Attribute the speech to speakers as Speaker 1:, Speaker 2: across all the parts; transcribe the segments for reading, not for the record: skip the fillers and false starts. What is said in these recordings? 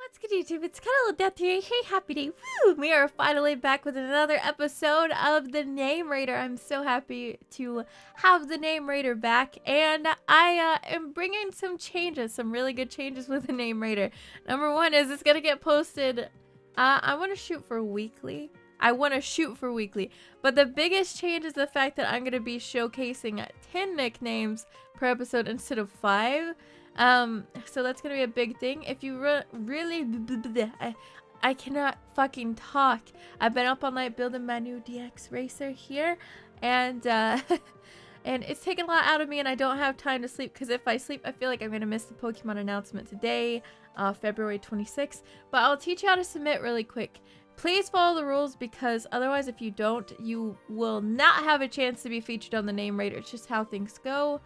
Speaker 1: What's good, YouTube? It's cuddleofdeath here. Hey, happy day. Woo! We are finally back with another episode of the Name Raider. I'm so happy to have the Name Raider back, and I am bringing some changes, some really good changes with the Name Raider. Number one is it's gonna get posted. I want to shoot for weekly. But the biggest change is the fact that I'm gonna be showcasing 10 nicknames per episode instead of 5. So that's gonna be a big thing. If you really, I cannot fucking talk. I've been up all night building my new DX racer here, and and it's taken a lot out of me, and I don't have time to sleep, because if I sleep, I feel like I'm gonna miss the Pokemon announcement today, February 26th. But I'll teach you how to submit really quick. Please follow the rules, because otherwise, if you don't, you will not have a chance to be featured on the Name Raider. It's just how things go.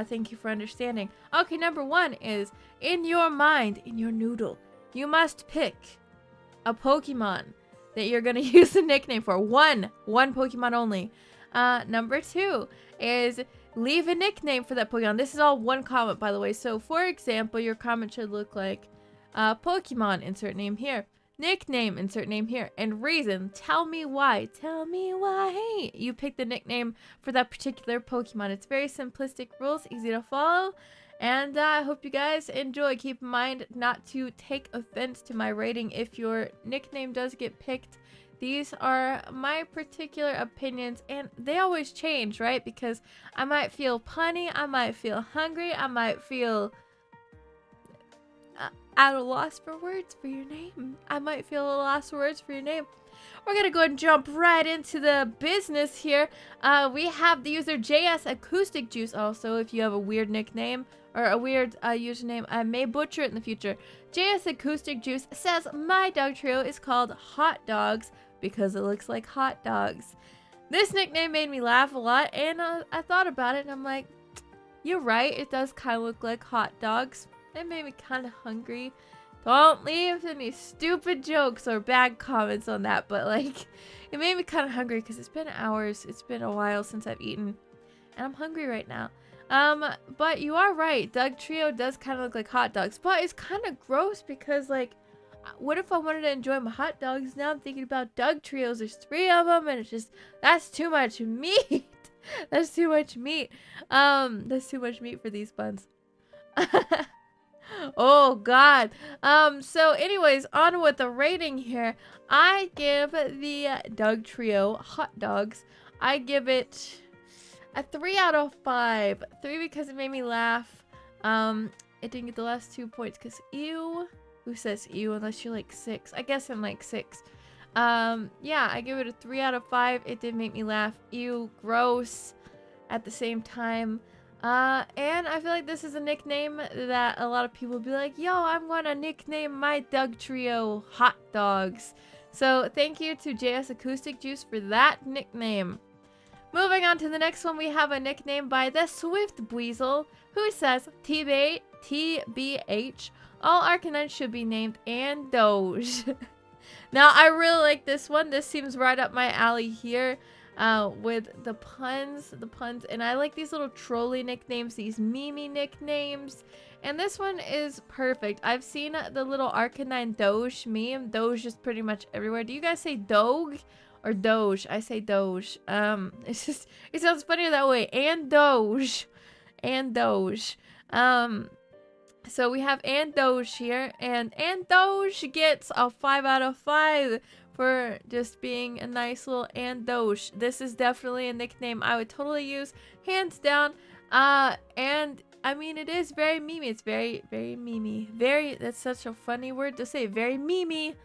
Speaker 1: Thank you for understanding. Okay, number one is, in your mind, in your noodle, you must pick a Pokemon that you're gonna use a nickname for. One Pokemon only. Number two is leave a nickname for that Pokemon. This is all one comment, by the way. So, for example, your comment should look like, Pokemon, insert name here. Nickname, insert name here. And reason, tell me why. Tell me why you picked the nickname for that particular Pokemon. It's very simplistic rules, easy to follow. And I hope you guys enjoy. Keep in mind not to take offense to my rating if your nickname does get picked. These are my particular opinions, and they always change, right? Because I might feel punny, I might feel hungry, I might feel at a loss for words for your name. I might feel a loss for words for your name. We're gonna go and jump right into the business here. We have the user JayAcousticJuice. Also, if you have a weird nickname or a weird username, I may butcher it in the future. JayAcousticJuice says, my dog trio is called Hot Dogs because it looks like hot dogs. This nickname made me laugh a lot, and I thought about it, and I'm like, you're right, it does kind of look like hot dogs. It made me kind of hungry. Don't leave any stupid jokes or bad comments on that, but like, it made me kind of hungry because it's been hours. It's been a while since I've eaten, and I'm hungry right now. But you are right. Doug Trio does kind of look like hot dogs, but it's kind of gross because, like, what if I wanted to enjoy my hot dogs? Now I'm thinking about Doug Trios. There's 3 of them, and it's just, that's too much meat. That's too much meat. That's too much meat for these buns. Oh god. So anyways, on with the rating here. I give the Doug Trio Hot Dogs, I give it a 3 out of 5. 3 because it made me laugh. It didn't get the last 2 points because ew. Who says ew unless you're like 6? I guess I'm like 6. Yeah, I give it a 3 out of 5. It did make me laugh. Ew, gross at the same time. And I feel like this is a nickname that a lot of people will be like, yo, I'm gonna nickname my Doug Trio Hot Dogs. So thank you to JayAcousticJuice for that nickname. Moving on to the next one, we have a nickname by the SwiftWeasel, who says, TBH, all Arcanines should be named and Doge. Now, I really like this one. This seems right up my alley here. With the puns, and I like these little trolley nicknames, these meme nicknames, and this one is perfect. I've seen the little Arcanine Doge meme. Doge is pretty much everywhere. Do you guys say Doge or Doge? I say Doge. It's just, it sounds funnier that way. And Doge. So we have Doge here, and Doge gets a 5 out of 5 for just being a nice little Doge. This is definitely a nickname I would totally use, hands down. And I mean, it is very memey. It's very, very memey. That's such a funny word to say. Very memey.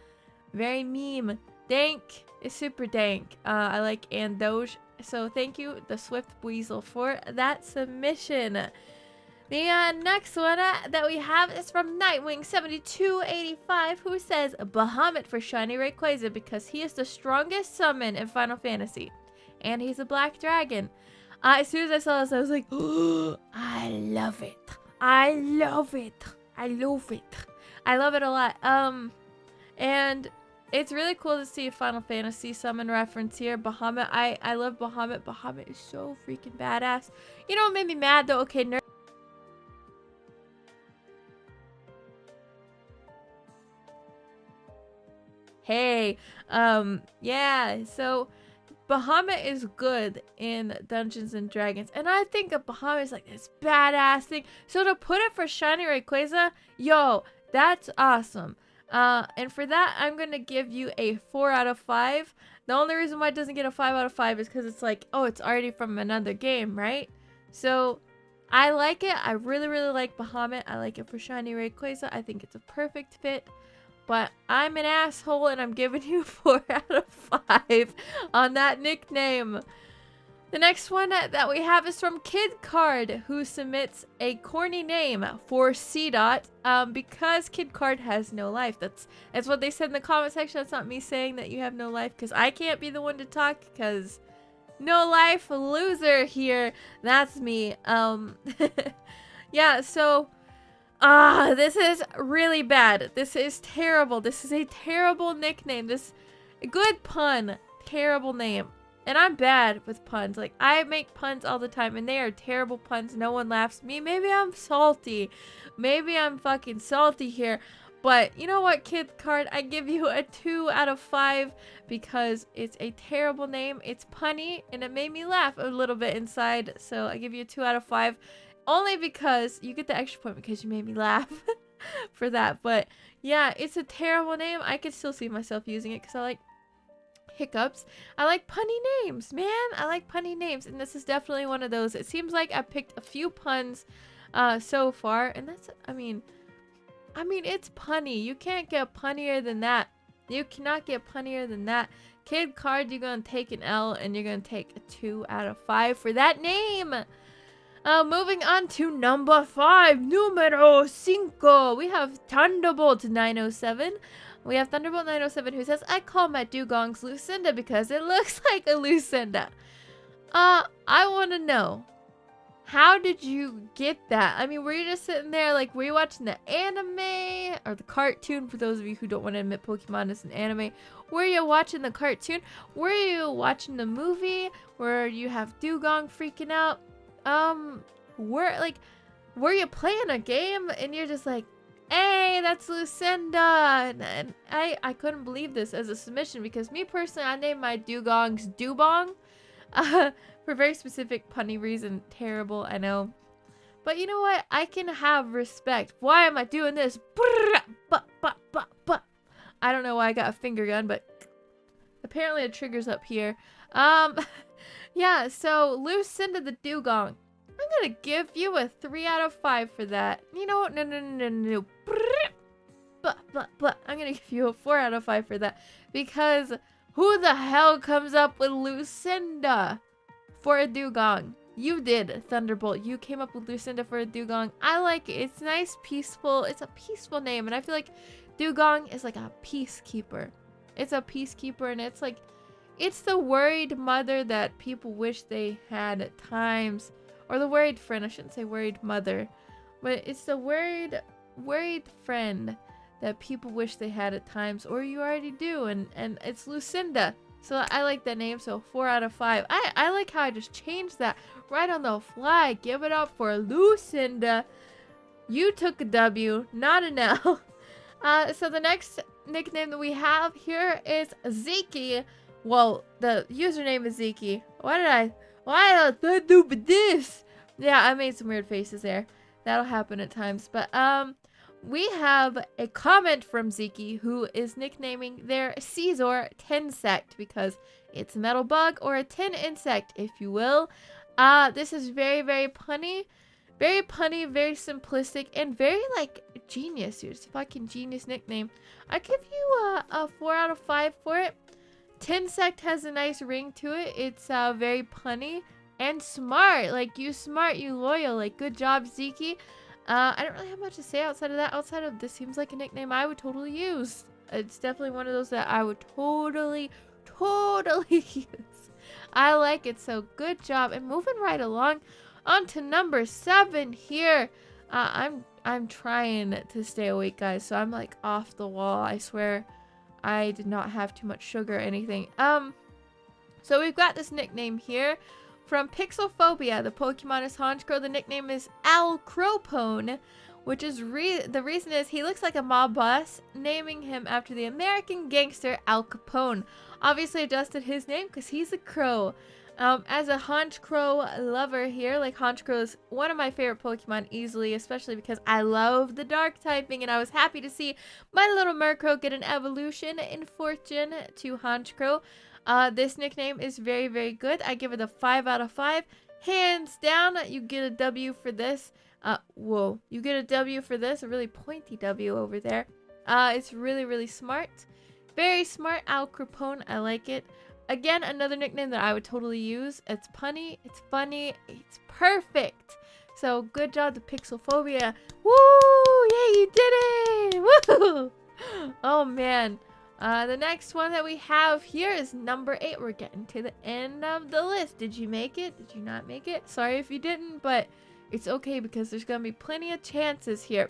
Speaker 1: Very meme. Dank is super dank. I like Doge. So thank you, the SwiftWeasel, for that submission. The next one that we have is from Nightwing7285, who says Bahamut for Shiny Rayquaza because he is the strongest summon in Final Fantasy. And he's a black dragon. As soon as I saw this, I was like, oh, I love it. I love it. I love it. I love it a lot. And it's really cool to see a Final Fantasy summon reference here. Bahamut. I love Bahamut. Bahamut is so freaking badass. You know what made me mad though? Okay, K. Yeah, so Bahamut is good in Dungeons and Dragons, and I think of Bahamut is like this badass thing. So to put it for Shiny Rayquaza, yo, that's awesome. And for that, I'm gonna give you a 4 out of 5. The only reason why it doesn't get a 5 out of 5 is because it's like, oh, it's already from another game, right? So I like it. I really, really like Bahamut. I like it for Shiny Rayquaza. I think it's a perfect fit. But I'm an asshole and I'm giving you 4 out of 5 on that nickname. The next one that we have is from KidsCard, who submits a corny name for C. Because KidsCard has no life. That's what they said in the comment section. That's not me saying that you have no life, because I can't be the one to talk, because no life loser here. That's me. Yeah, so this is really bad. This is terrible. This is a terrible nickname. This good pun, terrible name. And I'm bad with puns. Like, I make puns all the time, and they are terrible puns. No one laughs at me. Maybe I'm salty. Maybe I'm fucking salty here. But you know what, KidsCard? I give you a 2 out of 5 because it's a terrible name. It's punny, and it made me laugh a little bit inside. So I give you a 2 out of 5. Only because you get the extra point because you made me laugh for that. But yeah, it's a terrible name. I could still see myself using it because I like hiccups. I like punny names, man. I like punny names, and this is definitely one of those. It seems like I picked a few puns so far, and that's, I mean, it's punny. You can't get punnier than that. You cannot get punnier than that. KidsCard, you're gonna take an L, and you're gonna take a 2 out of 5 for that name. Moving on to number 5, numero 5. We have Thunderbolt 907. We have Thunderbolt 907 who says, I call my dugongs Lucinda because it looks like a Lucinda. I want to know, how did you get that? I mean, were you just sitting there, like, were you watching the anime or the cartoon? For those of you who don't want to admit Pokemon is an anime, were you watching the cartoon? Were you watching the movie where you have dugong freaking out? Were you playing a game and you're just like, hey, that's Lucinda? And I couldn't believe this as a submission because me personally, I named my dugongs Dubong. For a very specific punny reason. Terrible, I know. But you know what? I can have respect. Why am I doing this? I don't know why I got a finger gun, but apparently it triggers up here. Yeah, so Lucinda the Dugong. I'm gonna give you a 3 out of 5 for that. You know what? No. I'm gonna give you a 4 out of 5 for that. Because who the hell comes up with Lucinda for a dugong? You did, Thunderbolt. You came up with Lucinda for a dugong. I like it. It's nice, peaceful. It's a peaceful name. And I feel like dugong is like a peacekeeper. It's a peacekeeper, and it's like, it's the worried mother that people wish they had at times. Or the worried friend. I shouldn't say worried mother. But it's the worried friend that people wish they had at times. Or you already do. And it's Lucinda. So I like that name. So 4 out of 5. I like how I just changed that right on the fly. Give it up for Lucinda. You took a W, not an L. So the next nickname that we have here is Zeki. Well, the username is Zeki. Why did I do this? Yeah, I made some weird faces there. That'll happen at times. But we have a comment from Zeki who is nicknaming their Chaizord Tinsect because it's a metal bug or a tin insect, if you will. This is very, very punny. Very punny, very simplistic, and very, like, genius. It's a fucking genius nickname. I give you a 4 out of 5 for it. Tinsect has a nice ring to it. It's very punny and smart. Like, you smart, you loyal. Like, good job, Zeki. I don't really have much to say outside of that. Outside of this seems like a nickname I would totally use. It's definitely one of those that I would totally use. I like it, so good job. And moving right along on to number 7 here. I'm trying to stay awake, guys, so I'm like off the wall. I swear I did not have too much sugar or anything. So we've got this nickname here from Pixelphobia. The Pokemon is Honchkrow. The nickname is Capone. which is the reason is he looks like a mob boss, naming him after the American gangster Al Capone. Obviously adjusted his name because he's a crow. As a Honchkrow lover here, like Honchkrow is one of my favorite Pokemon easily, especially because I love the dark typing, and I was happy to see my little Murkrow get an evolution in fortune to Honchkrow. This nickname is very, very good. I give it a 5 out of 5. Hands down, you get a W for this. Whoa, you get a W for this, a really pointy W over there. It's really, really smart. Very smart, Al Capone. I like it. Again, another nickname that I would totally use. It's punny, it's funny, it's perfect. So good job to Pixelphobia. Woo! Yay, you did it! Woo! Oh man. The next one that we have here is number 8. We're getting to the end of the list. Did you make it? Did you not make it? Sorry if you didn't, but it's okay because there's gonna be plenty of chances here.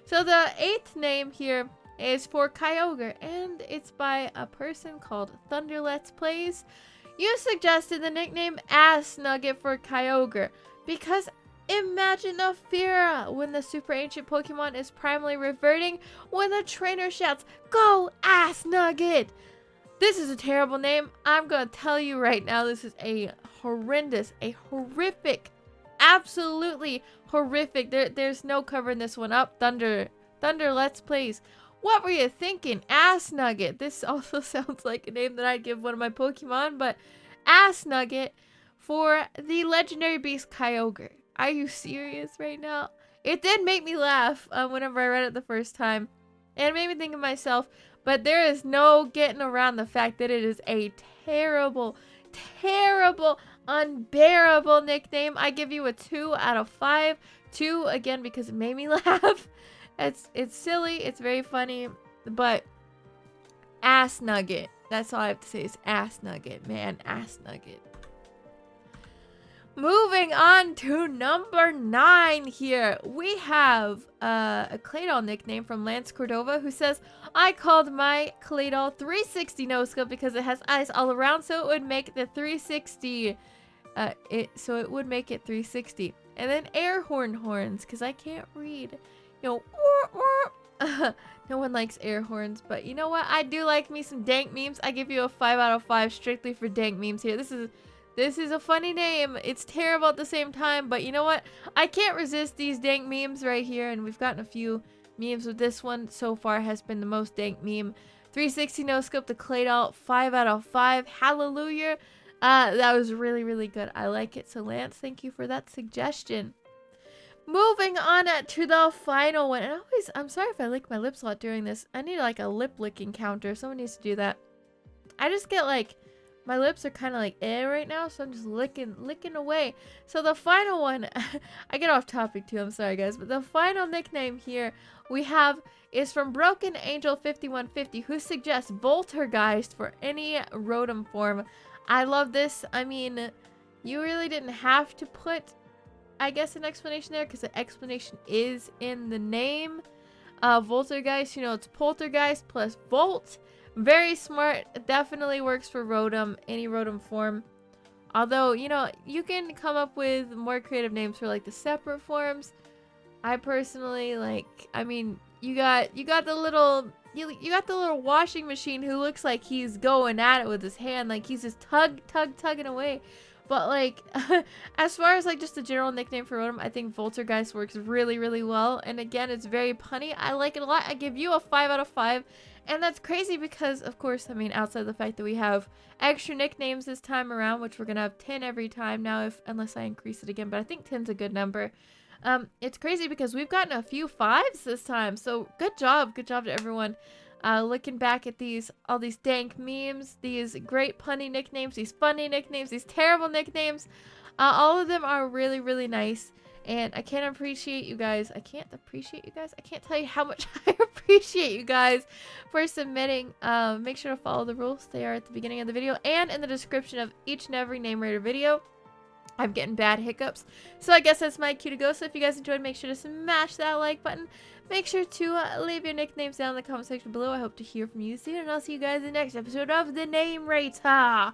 Speaker 1: So the 8th name here is for Kyogre, and it's by a person called Thunder Let's Plays. You suggested the nickname Ass Nugget for Kyogre because imagine the fear when the super ancient Pokemon is primarily reverting when the trainer shouts, "Go Ass Nugget!" This is a terrible name. I'm gonna tell you right now, this is a horrendous, a horrific, absolutely horrific. There's no covering this one up. Thunder Let's Plays. What were you thinking? Ass Nugget. This also sounds like a name that I'd give one of my Pokemon, but Ass Nugget for the legendary beast Kyogre. Are you serious right now? It did make me laugh whenever I read it the first time. And it made me think of myself, but there is no getting around the fact that it is a terrible, terrible, unbearable nickname. I give you a 2 out of 5. 2, again, because it made me laugh. It's silly, it's very funny, but Ass Nugget. That's all I have to say is Ass Nugget, man. Ass Nugget. Moving on to number 9 here. We have a Claydol nickname from Lance Cordova who says, I called my Claydol 360 no-scope because it has eyes all around, so it would make the 360. So it would make it 360. And then air horns, because I can't read. You know, no one likes air horns, but you know what? I do like me some dank memes. I give you a 5 out of 5 strictly for dank memes here. This is a funny name. It's terrible at the same time, but you know what? I can't resist these dank memes right here, and we've gotten a few memes with this one. So far has been the most dank meme. 360 no scope to Claydol, 5 out of 5. Hallelujah. That was really, really good. I like it. So Lance, thank you for that suggestion. Moving on to the final one. And I'm sorry if I lick my lips a lot during this. I need like a lip licking counter. Someone needs to do that. I just get like, my lips are kind of like right now, so I'm just licking away. So the final one, I get off topic too, I'm sorry guys, but the final nickname here we have is from Broken Angel 5150, who suggests Voltergeist for any Rotom form. I love this. I mean, you really didn't have to put, I guess, an explanation there, because the explanation is in the name. Voltergeist, you know, it's Poltergeist plus Volt. Very smart. Definitely works for Rotom, any Rotom form. Although, you know, you can come up with more creative names for like the separate forms. I personally like, I mean, you got the little washing machine who looks like he's going at it with his hand, like he's just tugging away. But like, as far as like just a general nickname for Rotom, I think Voltergeist works really, really well. And again, it's very punny. I like it a lot. I give you a 5 out of 5. And that's crazy because, of course, I mean, outside the fact that we have extra nicknames this time around, which we're going to have 10 every time now, unless I increase it again. But I think 10's a good number. It's crazy because we've gotten a few 5s this time. So good job. Good job to everyone. Looking back at all these dank memes, these great punny nicknames, these funny nicknames, these terrible nicknames. All of them are really, really nice. And I can't appreciate you guys. I can't tell you how much I appreciate you guys for submitting. Make sure to follow the rules. They are at the beginning of the video and in the description of each and every Name Raider video. I'm getting bad hiccups, so I guess that's my cue to go. So if you guys enjoyed, make sure to smash that like button. Make sure to leave your nicknames down in the comment section below. I hope to hear from you soon, and I'll see you guys in the next episode of the Name Raider. Bye!